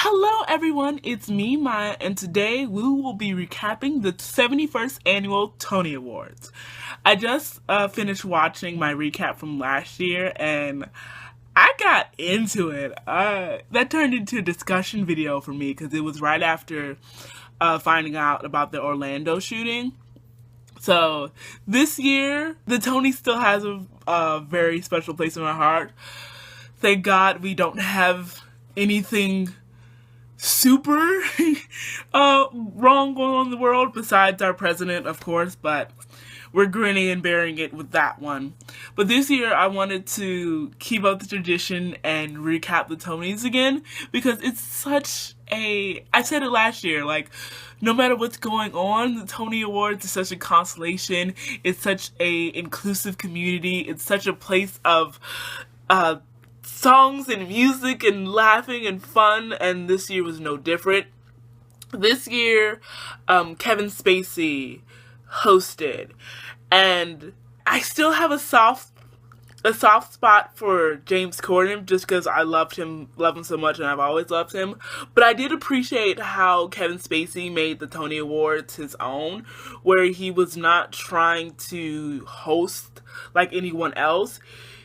Hello everyone, it's me, Maya, and today we will be recapping the 71st Annual Tony Awards. I just finished watching my recap from last year and I got into it. That turned into a discussion video for me because it was right after finding out about the Orlando shooting. So this year, the Tony still has a very special place in my heart. Thank God we don't have anything super wrong going on in the world besides our president, of course, but we're grinning and bearing it with that one. But this year I wanted to keep up the tradition and recap the Tonys again because it's such I said it last year, like, no matter what's going on, the Tony Awards is such a consolation. It's such a inclusive community. It's such a place of songs and music and laughing and fun, and this year was no different. This year, Kevin Spacey hosted, and I still have a soft spot for James Corden just because I love him so much, and I've always loved him. But I did appreciate how Kevin Spacey made the Tony Awards his own, where he was not trying to host like anyone else.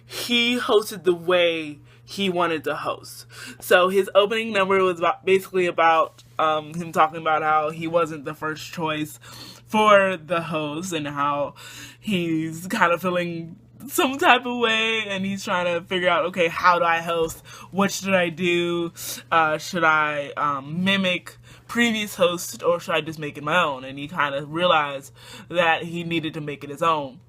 He hosted the way he wanted to host. So his opening number was basically about him talking about how he wasn't the first choice for the host and how he's kind of feeling some type of way and he's trying to figure out, okay, how do I host? What should I do? Should I mimic previous hosts or should I just make it my own? And he kind of realized that he needed to make it his own.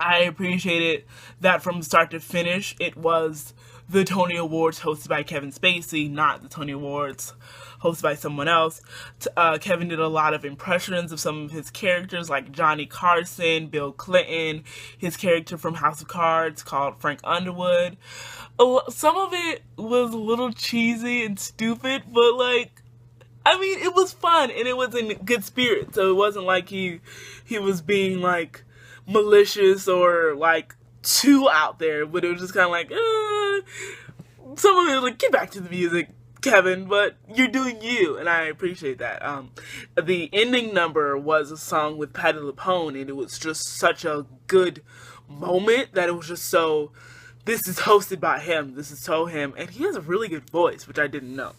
I appreciated that from start to finish, it was the Tony Awards hosted by Kevin Spacey, not the Tony Awards hosted by someone else. Kevin did a lot of impressions of some of his characters, like Johnny Carson, Bill Clinton, his character from House of Cards called Frank Underwood. Some of it was a little cheesy and stupid, but I mean, it was fun and it was in good spirit, so it wasn't like he was being like malicious or like too out there, but it was just kind of like some of it was like, get back to the music, Kevin, but you're doing you, and I appreciate that. The ending number was a song with Patti LuPone, and it was just such a good moment that it was just so, this is hosted by him, this is so him, and he has a really good voice, which I didn't know.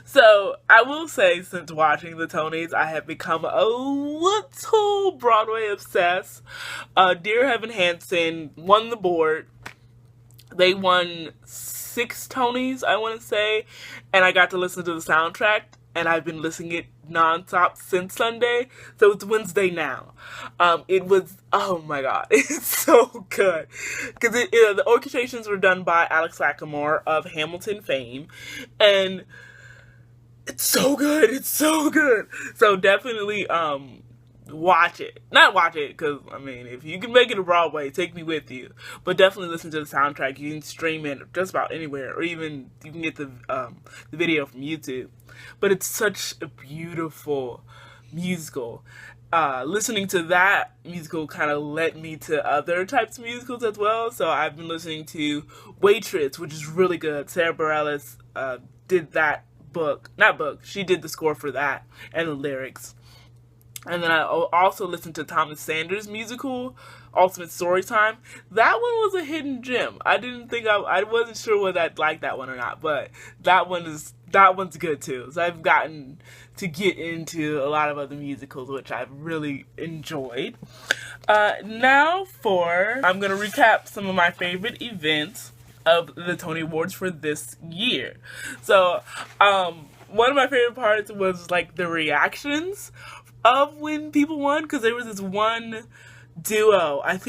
So, I will say, since watching the Tonys, I have become a little Broadway obsessed. Dear Evan Hansen won the board. They won 6 Tonys, I want to say, and I got to listen to the soundtrack, and I've been listening it nonstop since Sunday, so it's Wednesday now. It was, oh my god, it's so good. Because the orchestrations were done by Alex Lacamoire of Hamilton fame, and it's so good. It's so good. So definitely watch it. Not watch it because, I mean, if you can make it a Broadway, take me with you. But definitely listen to the soundtrack. You can stream it just about anywhere, or even you can get the video from YouTube. But it's such a beautiful musical. Listening to that musical kind of led me to other types of musicals as well. So I've been listening to Waitress, which is really good. Sarah Bareilles did that she did the score for that and the lyrics. And then I also listened to Thomas Sanders' musical Ultimate Storytime. That one was a hidden gem. I wasn't sure whether I'd like that one or not, but that one's good too. So I've gotten to get into a lot of other musicals, which I've really enjoyed. Now I'm gonna recap some of my favorite events of the Tony Awards for this year. So, one of my favorite parts was like the reactions of when people won, because there was this one duo. I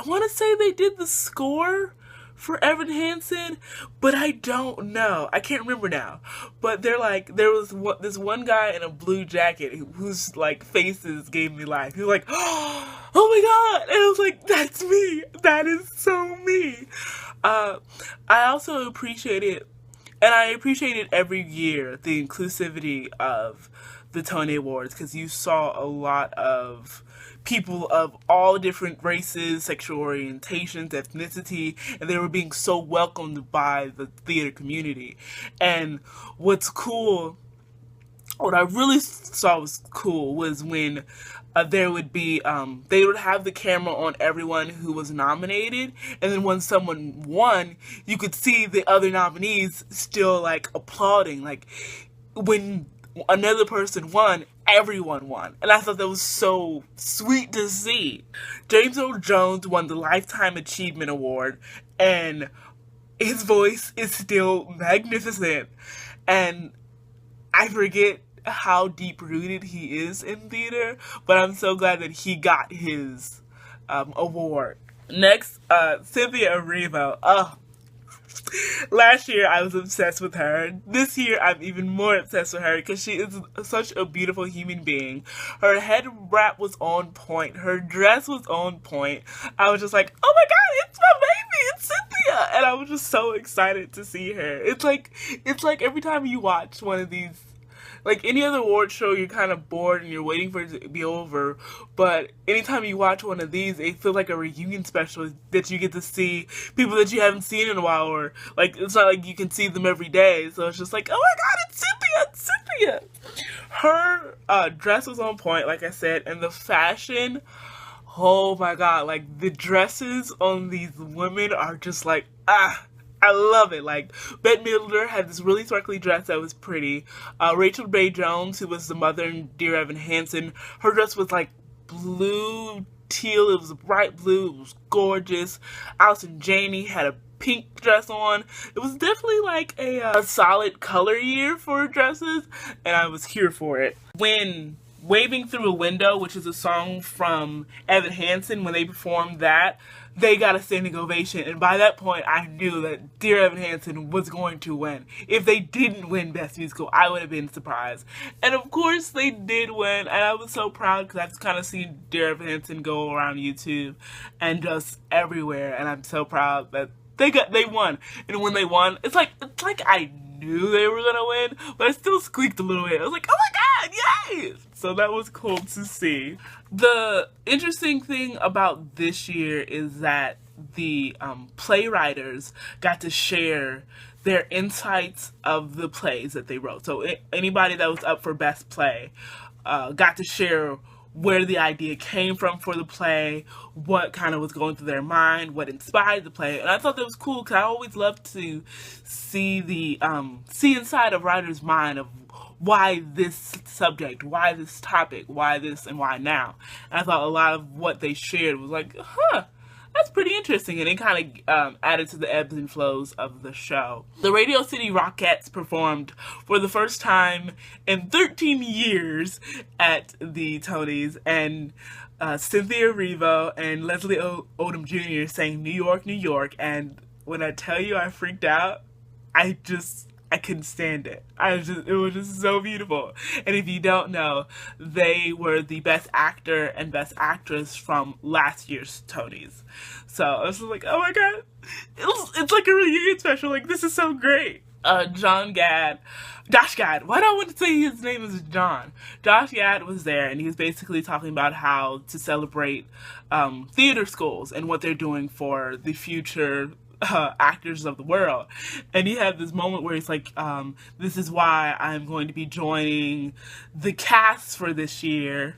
want to say they did the score for Evan Hansen, but I don't know. I can't remember now. But there was this one guy in a blue jacket whose like faces gave me life. He was like, oh my god! And I was like, that's me! That is so me! I also appreciated, and I appreciated every year, the inclusivity of the Tony Awards, because you saw a lot of people of all different races, sexual orientations, ethnicity, and they were being so welcomed by the theater community. And what's cool, what I really saw was cool was when there would be, they would have the camera on everyone who was nominated, and then when someone won, you could see the other nominees still like applauding. Like when another person won, everyone won. And I thought that was so sweet to see. James Earl Jones won the Lifetime Achievement Award, and his voice is still magnificent. And I forget how deep rooted he is in theater, but I'm so glad that he got his award. Next, Cynthia Erivo. Oh, last year I was obsessed with her. This year I'm even more obsessed with her because she is such a beautiful human being. Her head wrap was on point. Her dress was on point. I was just like, oh my god, it's my baby, it's Cynthia! And I was just so excited to see her. It's like every time you watch one of these, like any other award show, you're kind of bored and you're waiting for it to be over. But anytime you watch one of these, it feels like a reunion special that you get to see people that you haven't seen in a while, or like it's not like you can see them every day. So it's just like, oh my god, it's Cynthia, it's Cynthia. Her dress was on point, like I said, and the fashion, oh my god, like the dresses on these women are just like, I love it. Like, Bette Midler had this really sparkly dress that was pretty. Rachel Bay Jones, who was the mother in Dear Evan Hansen, her dress was like blue, teal. It was bright blue. It was gorgeous. Allison Janney had a pink dress on. It was definitely like a solid color year for dresses, and I was here for it. When Waving Through a Window, which is a song from Evan Hansen, when they performed that, they got a standing ovation, and by that point I knew that Dear Evan Hansen was going to win. If they didn't win Best Musical, I would have been surprised. And of course they did win, and I was so proud because I've kind of seen Dear Evan Hansen go around YouTube and just everywhere, and I'm so proud that they won. And when they won, it's like I knew they were gonna win, but I still squeaked a little bit. I was like, oh my god, yay! So that was cool to see. The interesting thing about this year is that the playwriters got to share their insights of the plays that they wrote. So anybody that was up for Best Play got to share where the idea came from for the play, what kind of was going through their mind, what inspired the play. And I thought that was cool because I always love to see the see inside a writer's mind of why this subject, why this topic, why this, and why now. And I thought a lot of what they shared was like, that's pretty interesting, and it kind of added to the ebbs and flows of the show. The Radio City Rockettes performed for the first time in 13 years at the Tonys, and Cynthia Erivo and Leslie Odom Jr. sang New York, New York, and when I tell you I freaked out, I couldn't stand it. It was just so beautiful. And if you don't know, they were the Best Actor and Best Actress from last year's Tonys. So I was just like, oh my god, it's like a reunion special. Like, this is so great. Josh Gad. Why do I want to say his name is John? Josh Gad was there, and he was basically talking about how to celebrate theater schools and what they're doing for the future actors of the world. And he had this moment where he's like, this is why I'm going to be joining the cast for this year,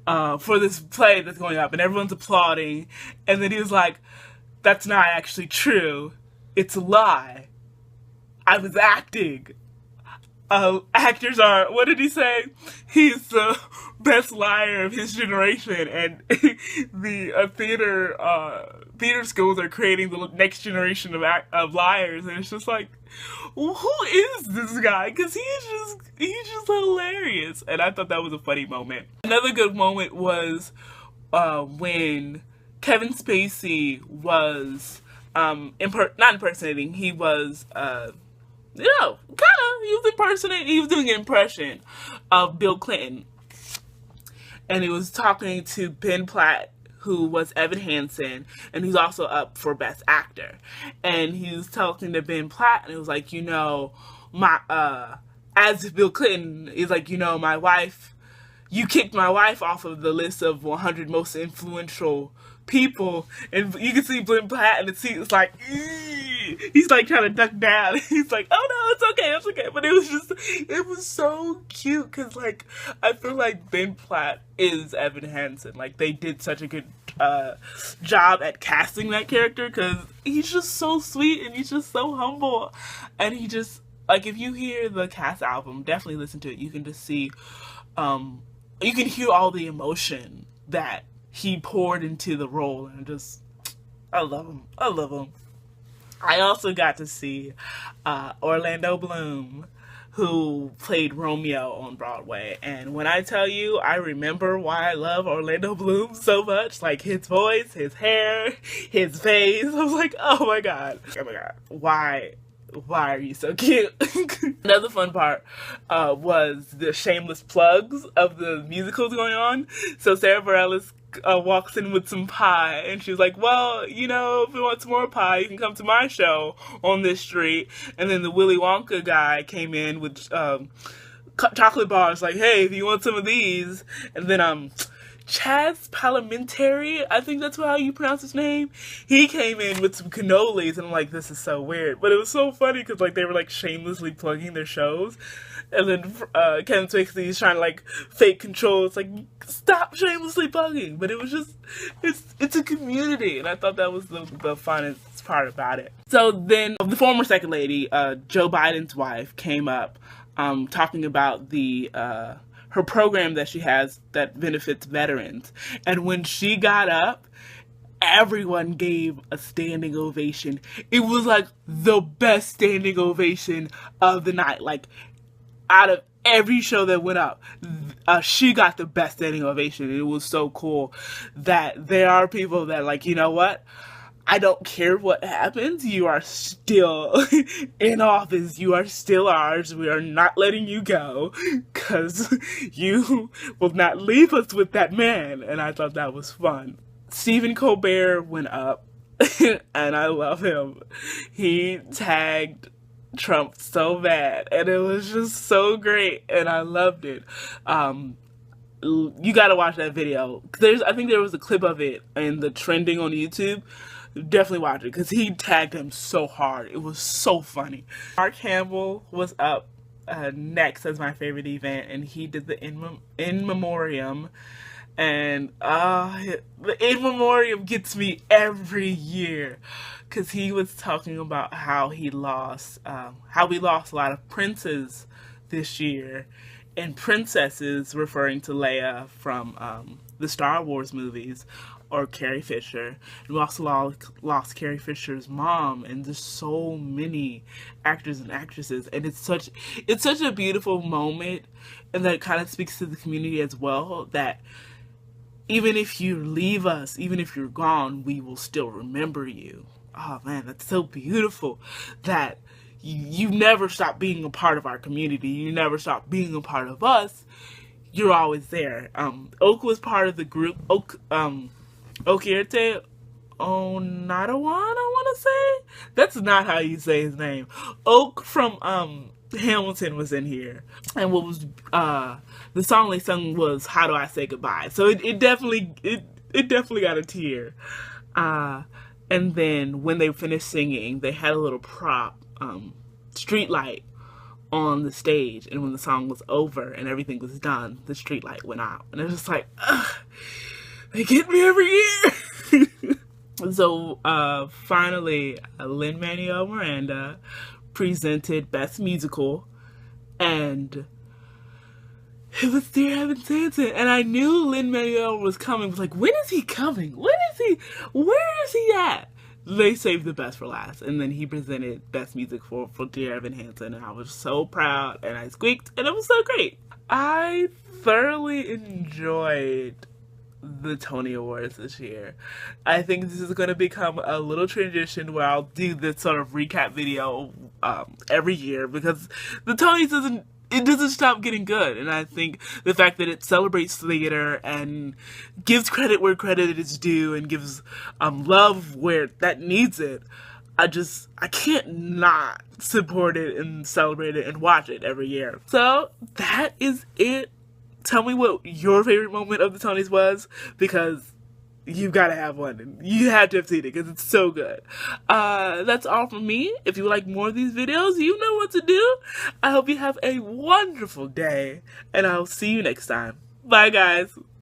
for this play that's going up, and everyone's applauding. And then he was like, that's not actually true. It's a lie. I was acting. Actors are, what did he say? He's the best liar of his generation, and the theater schools are creating the next generation of liars, and it's just like, well, who is this guy? Because he's just hilarious, and I thought that was a funny moment. Another good moment was when Kevin Spacey was not impersonating, he was he was doing an impression of Bill Clinton. And he was talking to Ben Platt, who was Evan Hansen, and he's also up for Best Actor. And he was talking to Ben Platt, and it was like, as Bill Clinton, he's like, my wife you kicked my wife off of the list of 100 most influential people, and you can see Ben Platt and it's like, he's like trying to duck down. He's like, oh no, it's okay. But it was so cute because like I feel like Ben Platt is Evan Hansen. Like they did such a good job at casting that character because he's just so sweet and he's just so humble, and he just like, if you hear the cast album, definitely listen to it. You can just see, you can hear all the emotion that he poured into the role, and just, I love him. I love him. I also got to see Orlando Bloom, who played Romeo on Broadway. And when I tell you, I remember why I love Orlando Bloom so much. Like, his voice, his hair, his face. I was like, oh my god. Why are you so cute? Another fun part was the shameless plugs of the musicals going on. So Sarah Bareilles walks in with some pie, and she's like, well, you know, if you want some more pie, you can come to my show on this street. And then the Willy Wonka guy came in with chocolate bars, like, hey, if you want some of these. And then Chaz Palminteri, I think that's how you pronounce his name, he came in with some cannolis, and I'm like, this is so weird. But it was so funny because like they were like shamelessly plugging their shows, and then Kevin Spacey's trying to like fake control. It's like, stop shamelessly plugging. But it was just, it's a community, and I thought that was the funnest part about it. So then the former second lady, Joe Biden's wife, came up talking about her program that she has that benefits veterans. And when she got up, everyone gave a standing ovation. It was like the best standing ovation of the night. Like, out of every show that went up, she got the best standing ovation. It was so cool that there are people that, like, you know what? I don't care what happens. You are still in office. You are still ours. We are not letting you go because you will not leave us with that man. And I thought that was fun. Stephen Colbert went up, and I love him. He tagged Trump so bad, and it was just so great, and I loved it. You gotta watch that video. I think there was a clip of it in the trending on YouTube. Definitely watch it because he tagged him so hard. It was so funny. Mark Hamill was up next as my favorite event, and he did the In Memoriam. And the In Memoriam gets me every year because he was talking about how we lost a lot of princes this year, and princesses referring to Leia from the Star Wars movies, or Carrie Fisher. And we also lost Carrie Fisher's mom, and there's so many actors and actresses, and it's such a beautiful moment, and that kind of speaks to the community as well, that even if you leave us, even if you're gone, we will still remember you. Oh man, that's so beautiful, that you never stop being a part of our community. You never stop being a part of us. You're always there. Oak was part of the group. Okierte Onadawan, I want to say? That's not how you say his name. Oak from Hamilton was in here. And what was the song they sung was How Do I Say Goodbye? So it definitely got a tear. And then when they finished singing, they had a little prop, street light on the stage, and when the song was over and everything was done, the street light went out. And it was just like, ugh, they get me every year. So finally, Lin-Manuel Miranda presented Best Musical, and it was Dear Evan Hansen. And I knew Lin-Manuel was coming. I was like, when is he coming? Where is he at? They saved the best for last, and then he presented Best Music for Dear Evan Hansen, and I was so proud, and I squeaked, and it was so great. I thoroughly enjoyed the Tony Awards this year. I think this is going to become a little tradition where I'll do this sort of recap video every year, because the Tonys doesn't stop getting good, and I think the fact that it celebrates theater and gives credit where credit is due and gives love where that needs it, I can't not support it and celebrate it and watch it every year. So that is it tell me what your favorite moment of the Tonys was, because you've got to have one. You had to have seen it because it's so good. That's all from me. If you like more of these videos, you know what to do. I hope you have a wonderful day, and I'll see you next time. Bye, guys.